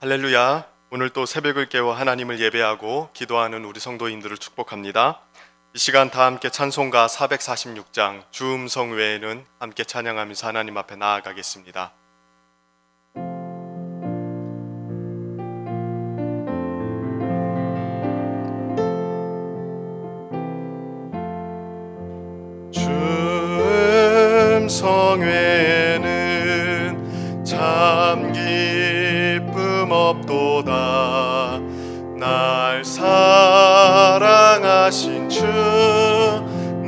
할렐루야. 오늘 또 새벽을 깨워 하나님을 예배하고 기도하는 우리 성도인들을 축복합니다. 이 시간 다 함께 찬송가 446장 주 음성 외에는 함께 찬양하면서 하나님 앞에 나아가겠습니다. 주 음성 외에는 참 기쁨 없도다. 날 사랑하신 주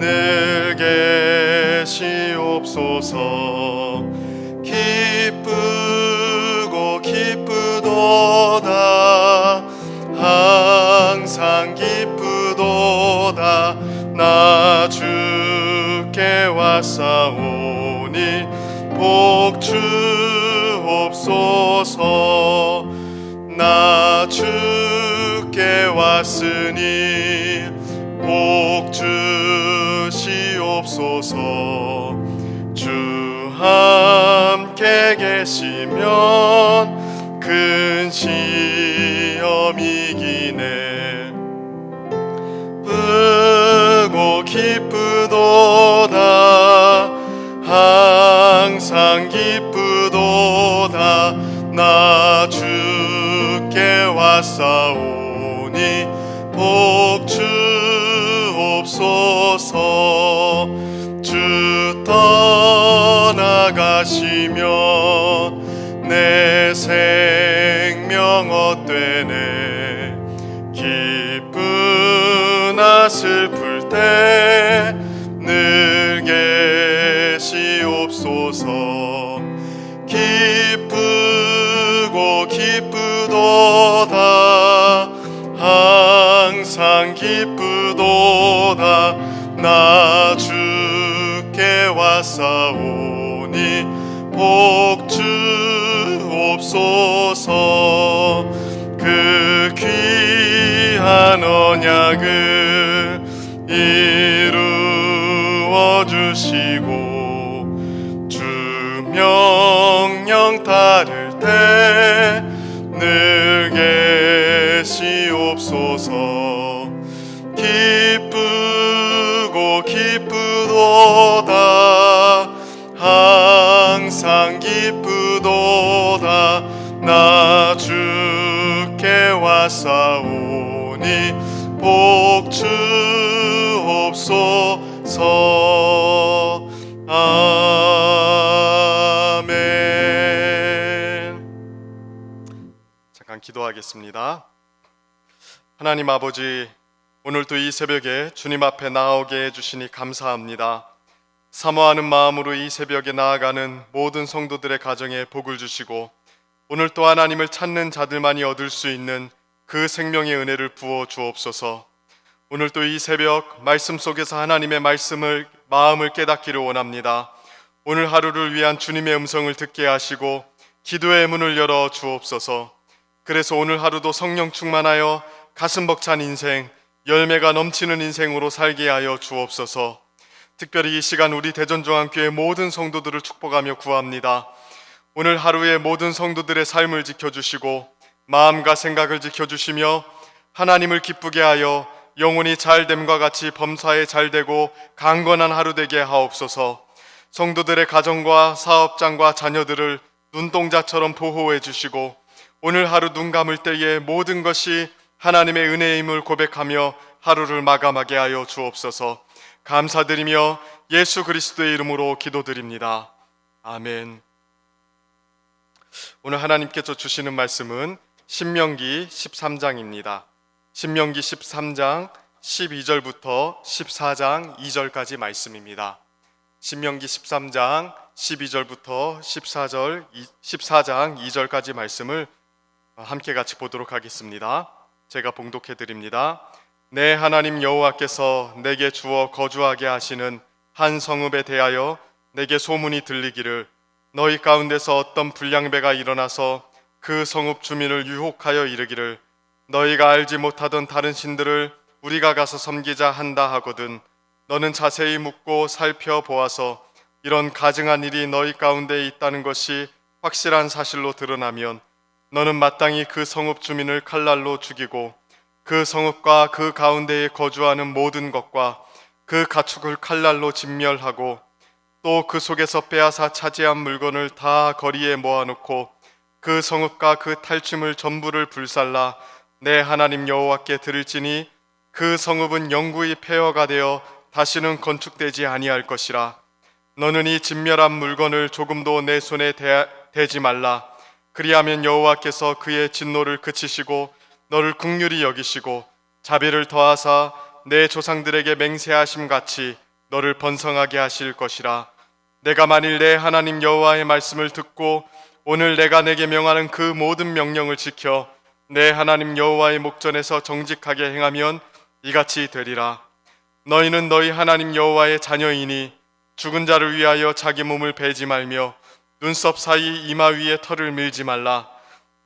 늘 계시옵소서. 기쁘고 기쁘도다. 항상 기쁘도다. 나 주께 왔사오니 복 주옵소서. 나 주께 왔으니 복 주시옵소서. 주 함께 계시면 큰 시험 이기네. 기쁘고 기쁘도다. 항상 기쁘도다. 나 주께 왔사오니 복 주옵소서. 주 떠나가시면 내 생명 헛되네. 기쁘나 슬플 때 늘 계시옵소서. 기쁘고 기쁘도다. 항상 기쁘도다. 나 주께 왔사오니 복 주옵소서. 그 귀한 언약을 이루어 주시고 주 명령 따를 때 늘 계시옵소서. 기쁘고 기쁘도다. 항상 기쁘도다. 나 주께 왔사오니 복 주옵소서. 아멘. 잠깐 기도하겠습니다. 하나님 아버지, 오늘도 이 새벽에 주님 앞에 나오게 해주시니 감사합니다. 사모하는 마음으로 이 새벽에 나아가는 모든 성도들의 가정에 복을 주시고 오늘 또 하나님을 찾는 자들만이 얻을 수 있는 그 생명의 은혜를 부어 주옵소서. 오늘 또 이 새벽 말씀 속에서 하나님의 마음을 깨닫기를 원합니다. 오늘 하루를 위한 주님의 음성을 듣게 하시고 기도의 문을 열어 주옵소서. 그래서 오늘 하루도 성령 충만하여 가슴 벅찬 인생, 열매가 넘치는 인생으로 살게 하여 주옵소서. 특별히 이 시간 우리 대전중앙교회 모든 성도들을 축복하며 구합니다. 오늘 하루의 모든 성도들의 삶을 지켜주시고 마음과 생각을 지켜주시며 하나님을 기쁘게 하여 영혼이 잘됨과 같이 범사에 잘되고 강건한 하루 되게 하옵소서. 성도들의 가정과 사업장과 자녀들을 눈동자처럼 보호해 주시고 오늘 하루 눈 감을 때에 모든 것이 하나님의 은혜임을 고백하며 하루를 마감하게 하여 주옵소서. 감사드리며 예수 그리스도의 이름으로 기도드립니다. 아멘. 오늘 하나님께서 주시는 말씀은 신명기 13장입니다. 신명기 13장 12절부터 14장 2절까지 말씀입니다. 신명기 13장 12절부터 14장 2절까지 말씀을 함께 같이 보도록 하겠습니다. 제가 봉독해 드립니다. 내 하나님 여호와께서 내게 주어 거주하게 하시는 한 성읍에 대하여 내게 소문이 들리기를 너희 가운데서 어떤 불량배가 일어나서 그 성읍 주민을 유혹하여 이르기를 너희가 알지 못하던 다른 신들을 우리가 가서 섬기자 한다 하거든 너는 자세히 묻고 살펴보아서 이런 가증한 일이 너희 가운데 있다는 것이 확실한 사실로 드러나면 너는 마땅히 그 성읍 주민을 칼날로 죽이고 그 성읍과 그 가운데에 거주하는 모든 것과 그 가축을 칼날로 진멸하고 또 그 속에서 빼앗아 차지한 물건을 다 거리에 모아놓고 그 성읍과 그 탈취물 전부를 불살라 내 하나님 여호와께 드릴지니 그 성읍은 영구히 폐허가 되어 다시는 건축되지 아니할 것이라. 너는 이 진멸한 물건을 조금도 내 손에 대지 말라. 그리하면 여호와께서 그의 진노를 그치시고 너를 긍휼히 여기시고 자비를 더하사 내 조상들에게 맹세하심 같이 너를 번성하게 하실 것이라. 내가 만일 내 하나님 여호와의 말씀을 듣고 오늘 내가 내게 명하는 그 모든 명령을 지켜 내 하나님 여호와의 목전에서 정직하게 행하면 이같이 되리라. 너희는 너희 하나님 여호와의 자녀이니 죽은 자를 위하여 자기 몸을 베지 말며 눈썹 사이 이마 위에 털을 밀지 말라.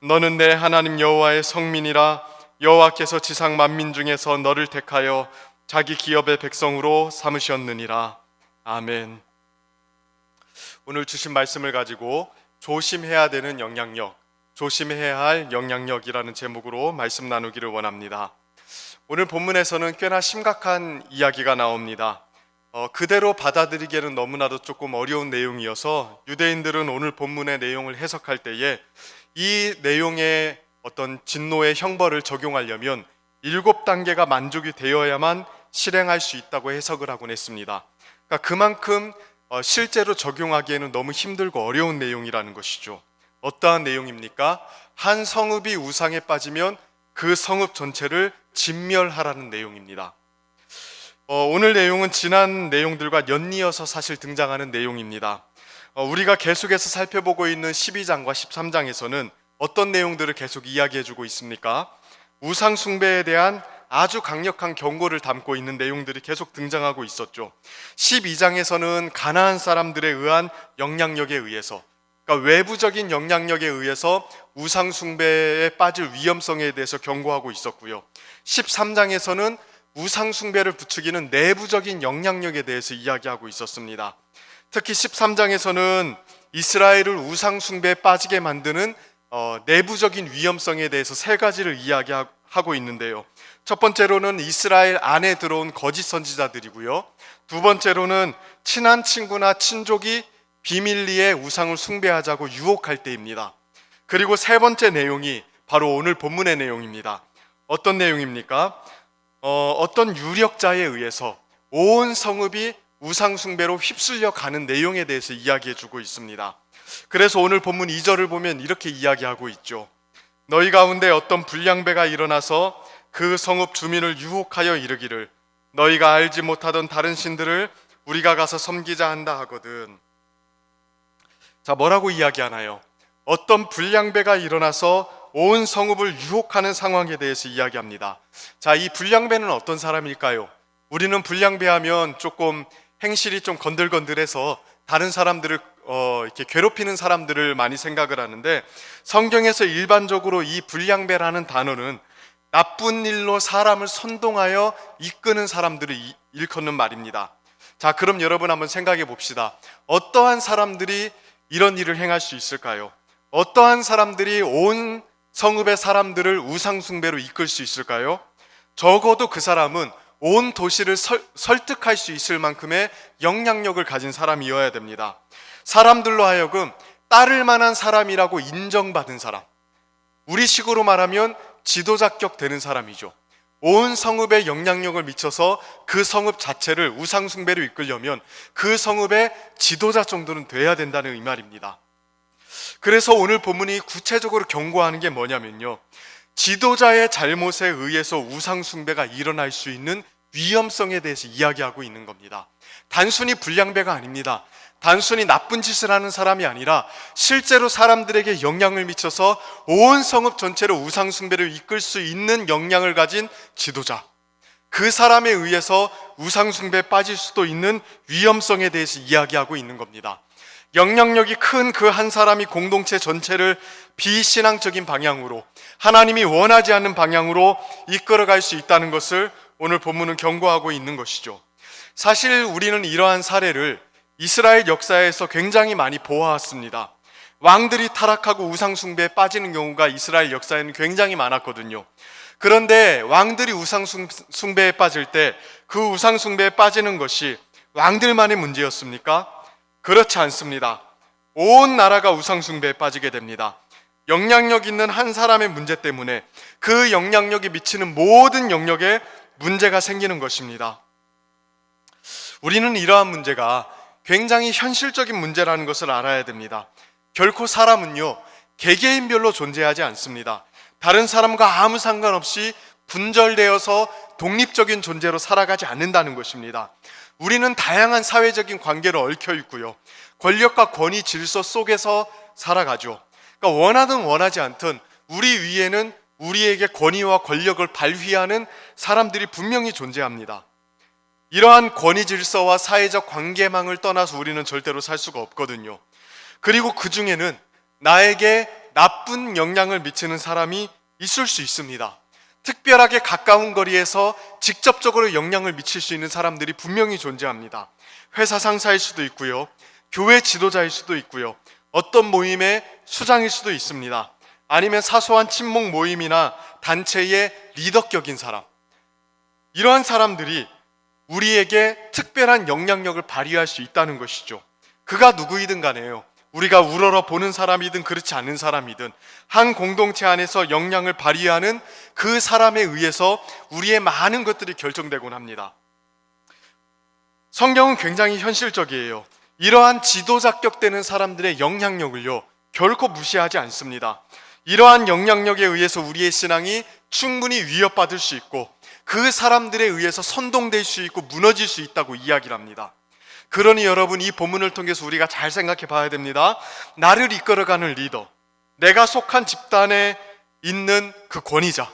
너는 내 하나님 여호와의 성민이라. 여호와께서 지상 만민 중에서 너를 택하여 자기 기업의 백성으로 삼으셨느니라. 아멘. 오늘 주신 말씀을 가지고 조심해야 되는 영향력, 조심해야 할 영향력이라는 제목으로 말씀 나누기를 원합니다. 오늘 본문에서는 꽤나 심각한 이야기가 나옵니다. 그대로 받아들이기에는 너무나도 조금 어려운 내용이어서 유대인들은 오늘 본문의 내용을 해석할 때에 이 내용의 어떤 진노의 형벌을 적용하려면 7단계가 만족이 되어야만 실행할 수 있다고 해석을 하곤 했습니다. 그러니까 그만큼 실제로 적용하기에는 너무 힘들고 어려운 내용이라는 것이죠. 어떠한 내용입니까? 한 성읍이 우상에 빠지면 그 성읍 전체를 진멸하라는 내용입니다. 오늘 내용은 지난 내용들과 연이어서 사실 등장하는 내용입니다. 우리가 계속해서 살펴보고 있는 12장과 13장에서는 어떤 내용들을 계속 이야기해주고 있습니까? 우상 숭배에 대한 아주 강력한 경고를 담고 있는 내용들이 계속 등장하고 있었죠. 12장에서는 가나안 사람들에 의한 영향력에 의해서, 그러니까 외부적인 영향력에 의해서 우상 숭배에 빠질 위험성에 대해서 경고하고 있었고요. 13장에서는 우상 숭배를 부추기는 내부적인 영향력에 대해서 이야기하고 있었습니다. 특히 13장에서는 이스라엘을 우상 숭배에 빠지게 만드는 내부적인 위험성에 대해서 3가지를 이야기하고 있는데요. 첫 번째로는 이스라엘 안에 들어온 거짓 선지자들이고요. 두 번째로는 친한 친구나 친족이 비밀리에 우상을 숭배하자고 유혹할 때입니다. 그리고 세 번째 내용이 바로 오늘 본문의 내용입니다. 어떤 내용입니까? 어떤 유력자에 의해서 온 성읍이 우상 숭배로 휩쓸려 가는 내용에 대해서 이야기해주고 있습니다. 그래서 오늘 본문 2절을 보면 이렇게 이야기하고 있죠. 너희 가운데 어떤 불량배가 일어나서 그 성읍 주민을 유혹하여 이르기를 너희가 알지 못하던 다른 신들을 우리가 가서 섬기자 한다 하거든. 자, 뭐라고 이야기하나요? 어떤 불량배가 일어나서 온 성읍을 유혹하는 상황에 대해서 이야기합니다. 자, 이 불량배는 어떤 사람일까요? 우리는 불량배하면 조금 행실이 좀 건들건들해서 다른 사람들을 이렇게 괴롭히는 사람들을 많이 생각을 하는데, 성경에서 일반적으로 이 불량배라는 단어는 나쁜 일로 사람을 선동하여 이끄는 사람들을 일컫는 말입니다. 자, 그럼 여러분 한번 생각해 봅시다. 어떠한 사람들이 이런 일을 행할 수 있을까요? 어떠한 사람들이 온 성읍의 사람들을 우상 숭배로 이끌 수 있을까요? 적어도 그 사람은 온 도시를 설득할 수 있을 만큼의 영향력을 가진 사람이어야 됩니다. 사람들로 하여금 따를 만한 사람이라고 인정받은 사람, 우리식으로 말하면 지도자격 되는 사람이죠. 온 성읍에 영향력을 미쳐서 그 성읍 자체를 우상 숭배로 이끌려면 그 성읍의 지도자 정도는 돼야 된다는 이 말입니다. 그래서 오늘 본문이 구체적으로 경고하는 게 뭐냐면요, 지도자의 잘못에 의해서 우상 숭배가 일어날 수 있는 위험성에 대해서 이야기하고 있는 겁니다. 단순히 불량배가 아닙니다. 단순히 나쁜 짓을 하는 사람이 아니라 실제로 사람들에게 영향을 미쳐서 온 성읍 전체를 우상 숭배를 이끌 수 있는 영향을 가진 지도자, 그 사람에 의해서 우상 숭배에 빠질 수도 있는 위험성에 대해서 이야기하고 있는 겁니다. 영향력이 큰 그 한 사람이 공동체 전체를 비신앙적인 방향으로, 하나님이 원하지 않는 방향으로 이끌어갈 수 있다는 것을 오늘 본문은 경고하고 있는 것이죠. 사실 우리는 이러한 사례를 이스라엘 역사에서 굉장히 많이 보아왔습니다. 왕들이 타락하고 우상 숭배에 빠지는 경우가 이스라엘 역사에는 굉장히 많았거든요. 그런데 왕들이 우상 숭배에 빠질 때 그 우상 숭배에 빠지는 것이 왕들만의 문제였습니까? 그렇지 않습니다. 온 나라가 우상 숭배에 빠지게 됩니다. 영향력 있는 한 사람의 문제 때문에 그 영향력이 미치는 모든 영역에 문제가 생기는 것입니다. 우리는 이러한 문제가 굉장히 현실적인 문제라는 것을 알아야 됩니다. 결코 사람은요, 개개인별로 존재하지 않습니다. 다른 사람과 아무 상관없이 분절되어서 독립적인 존재로 살아가지 않는다는 것입니다. 우리는 다양한 사회적인 관계로 얽혀 있고요, 권력과 권위 질서 속에서 살아가죠. 그러니까 원하든 원하지 않든 우리 위에는 우리에게 권위와 권력을 발휘하는 사람들이 분명히 존재합니다. 이러한 권위 질서와 사회적 관계망을 떠나서 우리는 절대로 살 수가 없거든요. 그리고 그 중에는 나에게 나쁜 영향을 미치는 사람이 있을 수 있습니다. 특별하게 가까운 거리에서 직접적으로 영향을 미칠 수 있는 사람들이 분명히 존재합니다. 회사 상사일 수도 있고요, 교회 지도자일 수도 있고요, 어떤 모임의 수장일 수도 있습니다. 아니면 사소한 친목 모임이나 단체의 리더격인 사람, 이러한 사람들이 우리에게 특별한 영향력을 발휘할 수 있다는 것이죠. 그가 누구이든 간에요, 우리가 우러러 보는 사람이든 그렇지 않은 사람이든 한 공동체 안에서 영향을 발휘하는 그 사람에 의해서 우리의 많은 것들이 결정되곤 합니다. 성경은 굉장히 현실적이에요. 이러한 지도자격되는 사람들의 영향력을요, 결코 무시하지 않습니다. 이러한 영향력에 의해서 우리의 신앙이 충분히 위협받을 수 있고 그 사람들에 의해서 선동될 수 있고 무너질 수 있다고 이야기를 합니다. 그러니 여러분, 이 본문을 통해서 우리가 잘 생각해 봐야 됩니다. 나를 이끌어가는 리더, 내가 속한 집단에 있는 그 권위자,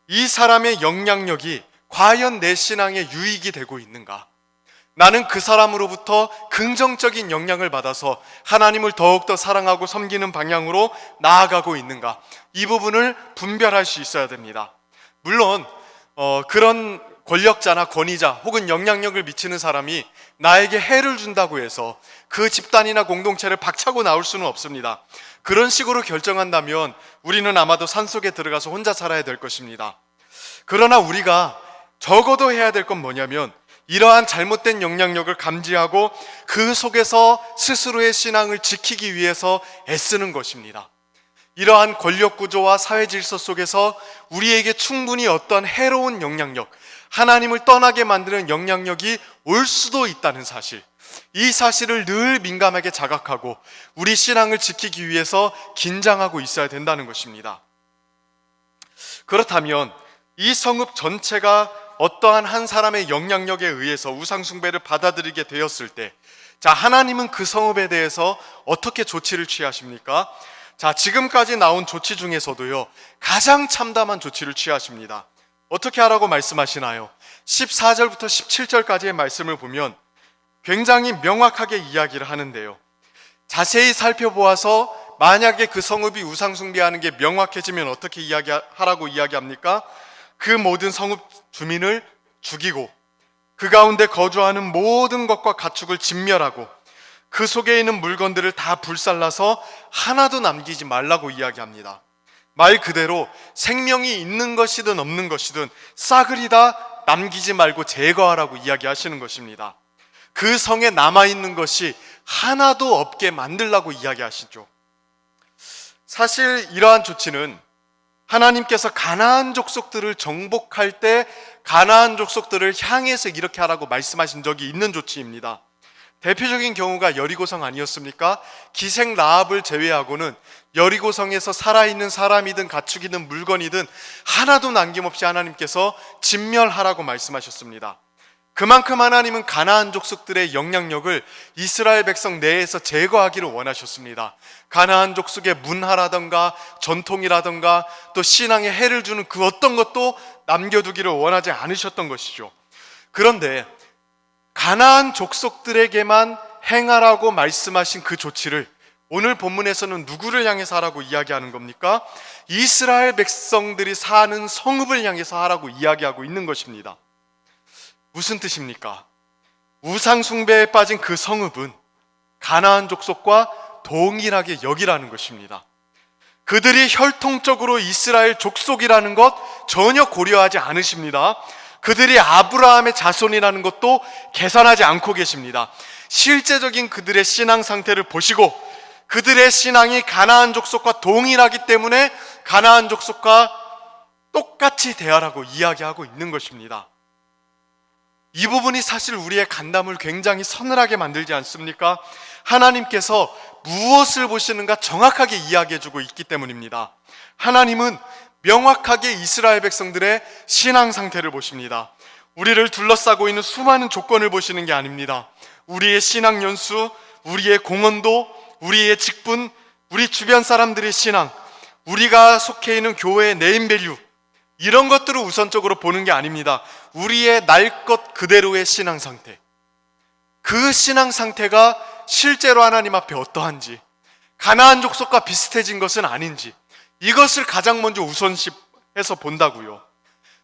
이 사람의 영향력이 과연 내 신앙에 유익이 되고 있는가? 나는 그 사람으로부터 긍정적인 영향을 받아서 하나님을 더욱더 사랑하고 섬기는 방향으로 나아가고 있는가? 이 부분을 분별할 수 있어야 됩니다. 물론 그런 권력자나 권위자 혹은 영향력을 미치는 사람이 나에게 해를 준다고 해서 그 집단이나 공동체를 박차고 나올 수는 없습니다. 그런 식으로 결정한다면 우리는 아마도 산속에 들어가서 혼자 살아야 될 것입니다. 그러나 우리가 적어도 해야 될 건 뭐냐면 이러한 잘못된 영향력을 감지하고 그 속에서 스스로의 신앙을 지키기 위해서 애쓰는 것입니다. 이러한 권력 구조와 사회 질서 속에서 우리에게 충분히 어떤 해로운 영향력, 하나님을 떠나게 만드는 영향력이 올 수도 있다는 사실, 이 사실을 늘 민감하게 자각하고 우리 신앙을 지키기 위해서 긴장하고 있어야 된다는 것입니다. 그렇다면 이 성읍 전체가 어떠한 한 사람의 영향력에 의해서 우상숭배를 받아들이게 되었을 때, 자, 하나님은 그 성읍에 대해서 어떻게 조치를 취하십니까? 자, 지금까지 나온 조치 중에서도요, 가장 참담한 조치를 취하십니다. 어떻게 하라고 말씀하시나요? 14절부터 17절까지의 말씀을 보면 굉장히 명확하게 이야기를 하는데요, 자세히 살펴보아서 만약에 그 성읍이 우상숭배하는 게 명확해지면 어떻게 하라고 이야기합니까? 그 모든 성읍 주민을 죽이고 그 가운데 거주하는 모든 것과 가축을 진멸하고 그 속에 있는 물건들을 다 불살라서 하나도 남기지 말라고 이야기합니다. 말 그대로 생명이 있는 것이든 없는 것이든 싹을 다 남기지 말고 제거하라고 이야기하시는 것입니다. 그 성에 남아있는 것이 하나도 없게 만들라고 이야기하시죠. 사실 이러한 조치는 하나님께서 가나안 족속들을 정복할 때 가나안 족속들을 향해서 이렇게 하라고 말씀하신 적이 있는 조치입니다. 대표적인 경우가 여리고성 아니었습니까? 기생 라합을 제외하고는 여리고성에서 살아있는 사람이든 가축이든 물건이든 하나도 남김없이 하나님께서 진멸하라고 말씀하셨습니다. 그만큼 하나님은 가나안 족속들의 영향력을 이스라엘 백성 내에서 제거하기를 원하셨습니다. 가나안 족속의 문화라던가 전통이라던가 또 신앙에 해를 주는 그 어떤 것도 남겨두기를 원하지 않으셨던 것이죠. 그런데 가나안 족속들에게만 행하라고 말씀하신 그 조치를 오늘 본문에서는 누구를 향해서 하라고 이야기하는 겁니까? 이스라엘 백성들이 사는 성읍을 향해서 하라고 이야기하고 있는 것입니다. 무슨 뜻입니까? 우상 숭배에 빠진 그 성읍은 가나안 족속과 동일하게 여기라는 것입니다. 그들이 혈통적으로 이스라엘 족속이라는 것 전혀 고려하지 않으십니다. 그들이 아브라함의 자손이라는 것도 계산하지 않고 계십니다. 실제적인 그들의 신앙 상태를 보시고 그들의 신앙이 가나안 족속과 동일하기 때문에 가나안 족속과 똑같이 대하라고 이야기하고 있는 것입니다. 이 부분이 사실 우리의 간담을 굉장히 서늘하게 만들지 않습니까? 하나님께서 무엇을 보시는가 정확하게 이야기해주고 있기 때문입니다. 하나님은 명확하게 이스라엘 백성들의 신앙 상태를 보십니다. 우리를 둘러싸고 있는 수많은 조건을 보시는 게 아닙니다. 우리의 신앙 연수, 우리의 공헌도, 우리의 직분, 우리 주변 사람들의 신앙, 우리가 속해 있는 교회의 네임밸류, 이런 것들을 우선적으로 보는 게 아닙니다. 우리의 날 것 그대로의 신앙 상태, 그 신앙 상태가 실제로 하나님 앞에 어떠한지, 가나안 족속과 비슷해진 것은 아닌지, 이것을 가장 먼저 우선시해서 본다고요.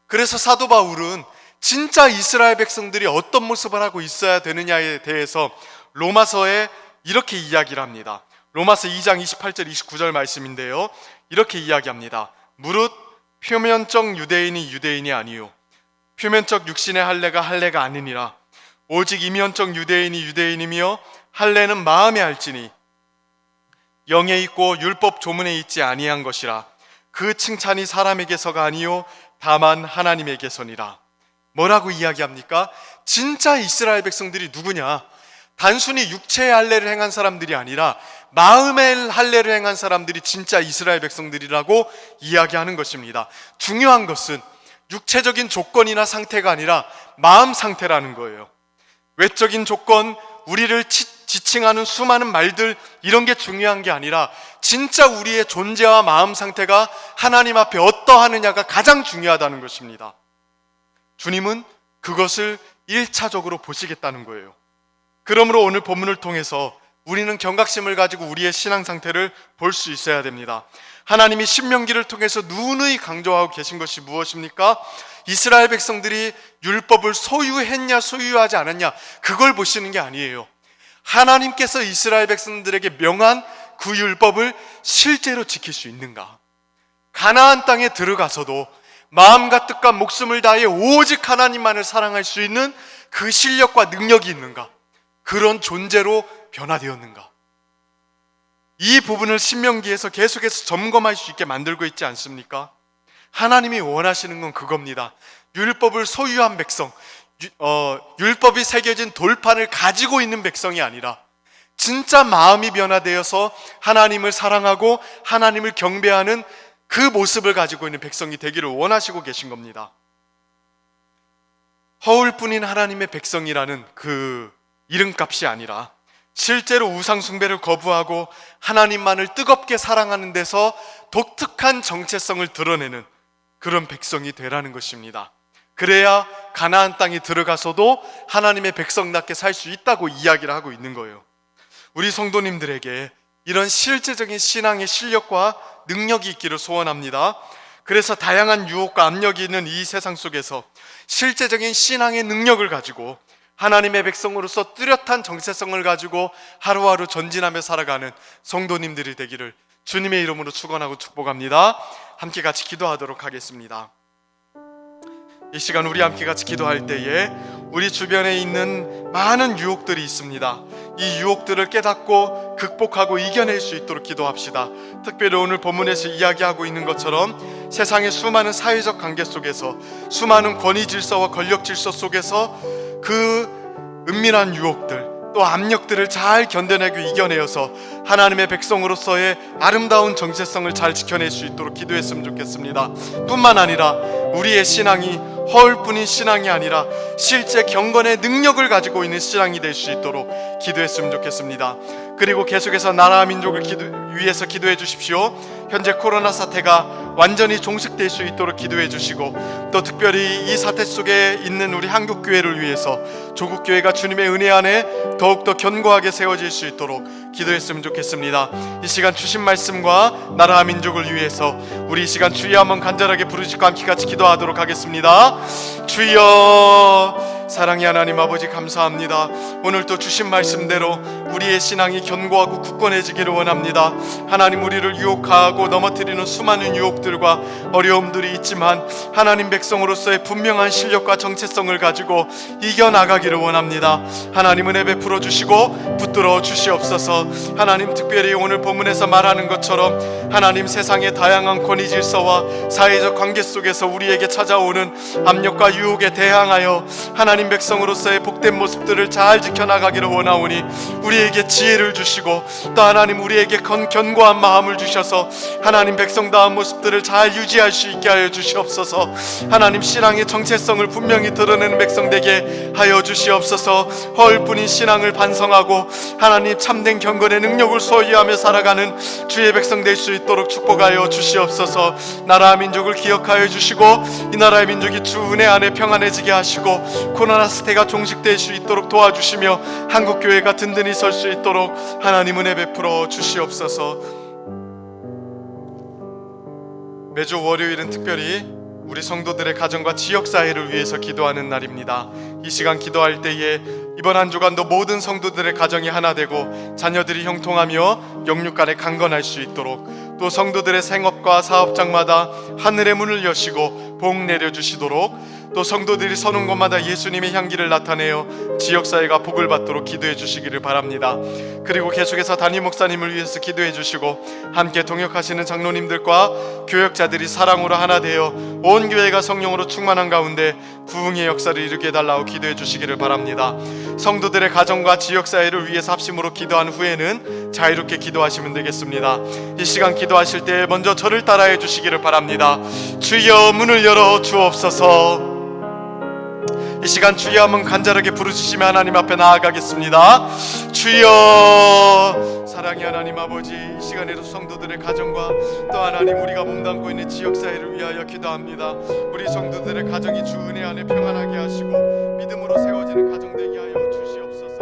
그래서 사도 바울은 진짜 이스라엘 백성들이 어떤 모습을 하고 있어야 되느냐에 대해서 로마서에 이렇게 이야기를 합니다. 로마서 2장 28절 29절 말씀인데요, 이렇게 이야기합니다. 무릇 표면적 유대인이 유대인이 아니요 표면적 육신의 할례가 할례가 아니니라. 오직 이면적 유대인이 유대인이며 할례는 마음에 알지니 영에 있고 율법 조문에 있지 아니한 것이라. 그 칭찬이 사람에게서가 아니요 다만 하나님에게서니라. 뭐라고 이야기합니까? 진짜 이스라엘 백성들이 누구냐? 단순히 육체의 할례를 행한 사람들이 아니라 마음의 할례를 행한 사람들이 진짜 이스라엘 백성들이라고 이야기하는 것입니다. 중요한 것은 육체적인 조건이나 상태가 아니라 마음 상태라는 거예요. 외적인 조건, 우리를 지칭하는 수많은 말들, 이런 게 중요한 게 아니라 진짜 우리의 존재와 마음 상태가 하나님 앞에 어떠하느냐가 가장 중요하다는 것입니다. 주님은 그것을 1차적으로 보시겠다는 거예요. 그러므로 오늘 본문을 통해서 우리는 경각심을 가지고 우리의 신앙 상태를 볼 수 있어야 됩니다. 하나님이 신명기를 통해서 누누이 강조하고 계신 것이 무엇입니까? 이스라엘 백성들이 율법을 소유했냐 소유하지 않았냐, 그걸 보시는 게 아니에요. 하나님께서 이스라엘 백성들에게 명한 그 율법을 실제로 지킬 수 있는가? 가나안 땅에 들어가서도 마음과 뜻과 목숨을 다해 오직 하나님만을 사랑할 수 있는 그 실력과 능력이 있는가? 그런 존재로 변화되었는가? 이 부분을 신명기에서 계속해서 점검할 수 있게 만들고 있지 않습니까? 하나님이 원하시는 건 그겁니다. 율법을 소유한 백성, 율법이 새겨진 돌판을 가지고 있는 백성이 아니라 진짜 마음이 변화되어서 하나님을 사랑하고 하나님을 경배하는 그 모습을 가지고 있는 백성이 되기를 원하시고 계신 겁니다. 허울뿐인 하나님의 백성이라는 그 이름값이 아니라 실제로 우상 숭배를 거부하고 하나님만을 뜨겁게 사랑하는 데서 독특한 정체성을 드러내는 그런 백성이 되라는 것입니다. 그래야 가나안 땅에 들어가서도 하나님의 백성답게 살 수 있다고 이야기를 하고 있는 거예요. 우리 성도님들에게 이런 실제적인 신앙의 실력과 능력이 있기를 소원합니다. 그래서 다양한 유혹과 압력이 있는 이 세상 속에서 실제적인 신앙의 능력을 가지고 하나님의 백성으로서 뚜렷한 정체성을 가지고 하루하루 전진하며 살아가는 성도님들이 되기를 주님의 이름으로 축원하고 축복합니다. 함께 같이 기도하도록 하겠습니다. 이 시간 우리 함께 같이 기도할 때에 우리 주변에 있는 많은 유혹들이 있습니다. 이 유혹들을 깨닫고 극복하고 이겨낼 수 있도록 기도합시다. 특별히 오늘 본문에서 이야기하고 있는 것처럼 세상의 수많은 사회적 관계 속에서, 수많은 권위 질서와 권력 질서 속에서 그 은밀한 유혹들, 또 압력들을 잘 견뎌내고 이겨내어서 하나님의 백성으로서의 아름다운 정체성을 잘 지켜낼 수 있도록 기도했으면 좋겠습니다. 뿐만 아니라 우리의 신앙이 허울뿐인 신앙이 아니라 실제 경건의 능력을 가지고 있는 신앙이 될 수 있도록 기도했으면 좋겠습니다. 그리고 계속해서 나라와 민족을 위해서 기도해 주십시오. 현재 코로나 사태가 완전히 종식될 수 있도록 기도해 주시고, 또 특별히 이 사태 속에 있는 우리 한국교회를 위해서 조국교회가 주님의 은혜 안에 더욱더 견고하게 세워질 수 있도록 기도했으면 좋겠습니다. 이 시간 주신 말씀과 나라와 민족을 위해서 우리 이 시간 주여 한번 간절하게 부르짖고 함께 같이 기도하도록 하겠습니다. 주여, 사랑의 하나님 아버지 감사합니다. 오늘도 주신 말씀대로 우리의 신앙이 견고하고 굳건해지기를 원합니다. 하나님, 우리를 유혹하고 넘어뜨리는 수많은 유혹들과 어려움들이 있지만 하나님 백성으로서의 분명한 실력과 정체성을 가지고 이겨나가기를 원합니다. 하나님, 은혜 베풀어 주시고 붙들어 주시옵소서. 하나님, 특별히 오늘 본문에서 말하는 것처럼 하나님, 세상의 다양한 권위 질서와 사회적 관계 속에서 우리에게 찾아오는 압력과 유혹에 대항하여 하나님 백성으로서의 복된 모습들을 잘 지켜나가기를 원하오니 우리에게 지혜를 주시고 또 하나님, 우리에게 견고한 마음을 주셔서 하나님 백성다운 모습들을 잘 유지할 수 있게 하여 주시옵소서. 하나님, 신앙의 정체성을 분명히 드러내는 백성 되게 하여 주시옵소서. 허울뿐인 신앙을 반성하고 하나님, 참된 경건의 능력을 소유하며 살아가는 주의 백성 될 수 있도록 축복하여 주시옵소서. 나라와 민족을 기억하여 주시고 이 나라의 민족이 주 은혜 안에 평안해지게 하시고 코로나 사태가 종식될 수 있도록 도와주시며 한국교회가 든든히 설 수 있도록 하나님 은혜 베풀어 주시옵소서. 매주 월요일은 특별히 우리 성도들의 가정과 지역사회를 위해서 기도하는 날입니다. 이 시간 기도할 때에 이번 한 주간도 모든 성도들의 가정이 하나 되고 자녀들이 형통하며 영육간에 강건할 수 있도록, 또 성도들의 생업과 사업장마다 하늘의 문을 여시고 복 내려주시도록, 또 성도들이 서는 곳마다 예수님의 향기를 나타내어 지역사회가 복을 받도록 기도해 주시기를 바랍니다. 그리고 계속해서 담임 목사님을 위해서 기도해 주시고 함께 동역하시는 장로님들과 교역자들이 사랑으로 하나 되어 온 교회가 성령으로 충만한 가운데 부흥의 역사를 이루게 해달라고 기도해 주시기를 바랍니다. 성도들의 가정과 지역사회를 위해서 합심으로 기도한 후에는 자유롭게 기도하시면 되겠습니다. 이 시간 기도하실 때 먼저 저를 따라해 주시기를 바랍니다. 주여, 문을 열어 주옵소서. 이 시간 주여 한번 간절하게 부르짖으며 하나님 앞에 나아가겠습니다. 주여. 사랑의 하나님 아버지, 이 시간에도 성도들의 가정과 또 하나님, 우리가 몸담고 있는 지역사회를 위하여 기도합니다. 우리 성도들의 가정이 주 은혜 안에 평안하게 하시고 믿음으로 세워지는 가정 되게 하여 주시옵소서.